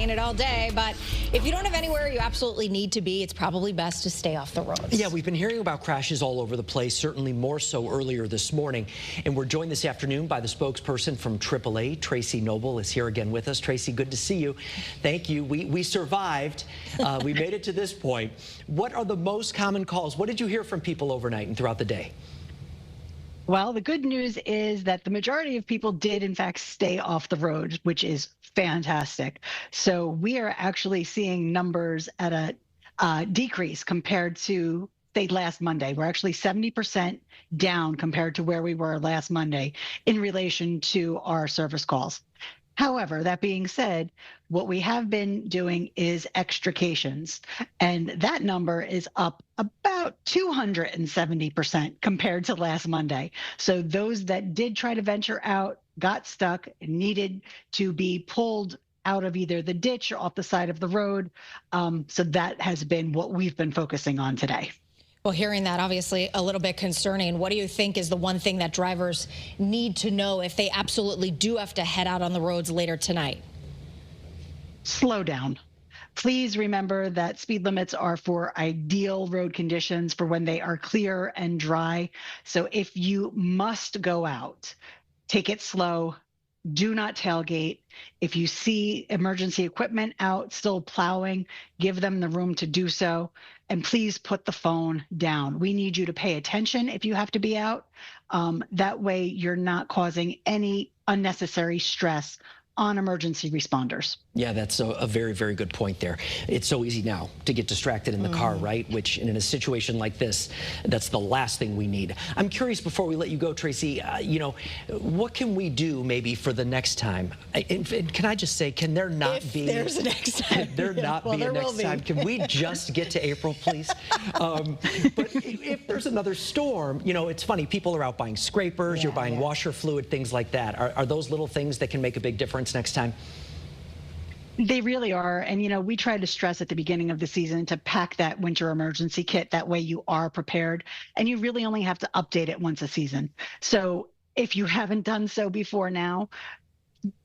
In it all day, but if you don't have anywhere you absolutely need to be, it's probably best to stay off the roads. Yeah, we've been hearing about crashes all over the place, certainly more so earlier this morning. And we're joined this afternoon by the spokesperson from AAA, Tracy Noble, is here again with us. Tracy, good to see you. Thank you. We survived. We made it to this point. What are the most common calls? What did you hear from people overnight and throughout the day? Well, the good news is that the majority of people did, in fact, stay off the road, which is fantastic. So we are actually seeing numbers at a decrease compared to, say, last Monday. We're actually 70% down compared to where we were last Monday in relation to our service calls. However, that being said, what we have been doing is extrications, and that number is up about 270% compared to last Monday. So those that did try to venture out, got stuck, needed to be pulled out of either the ditch or off the side of the road. So that has been what we've been focusing on today. Well, hearing that, obviously a little bit concerning. What do you think is the one thing that drivers need to know if they absolutely do have to head out on the roads later tonight? Slow down. Please remember that speed limits are for ideal road conditions, for when they are clear and dry. So if you must go out, take it slow. Do not tailgate. If you see emergency equipment out still plowing, give them the room to do so. And please put the phone down. We need you to pay attention if you have to be out. That way you're not causing any unnecessary stress on emergency responders. Yeah, that's a very, very good point there. It's so easy now to get distracted in the car, right? Which in a situation like this, that's the last thing we need. I'm curious, before we let you go, Tracy, you know, what can we do maybe for the next time? And can I just say, can there not be... There's a next time. Can there not be a next time? Can we just get to April, please? But if there's another storm, you know, it's funny, people are out buying scrapers, you're buying washer fluid, things like that. Are those little things that can make a big difference next time? They really are. And, you know, we try to stress at the beginning of the season to pack that winter emergency kit. That way you are prepared, and you really only have to update it once a season. So if you haven't done so before now,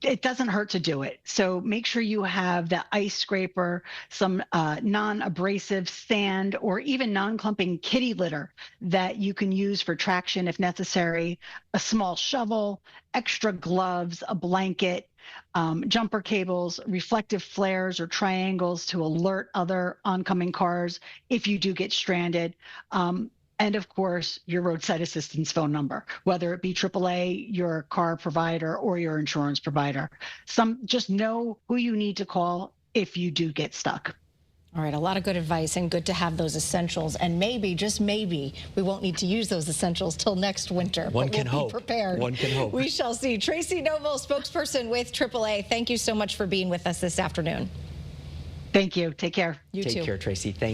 it doesn't hurt to do it. So make sure you have the ice scraper, some non-abrasive sand, or even non-clumping kitty litter that you can use for traction if necessary, a small shovel, extra gloves, a blanket, jumper cables, reflective flares or triangles to alert other oncoming cars if you do get stranded. And of course, your roadside assistance phone number, whether it be AAA, your car provider, or your insurance provider. Just know who you need to call if you do get stuck. All right, a lot of good advice, and good to have those essentials. And maybe, just maybe, we won't need to use those essentials till next winter. One can hope. Be prepared. One can hope. We shall see. Tracy Noble, spokesperson with AAA, thank you so much for being with us this afternoon. Thank you. Take care. You too. Take care, Tracy. Thank you.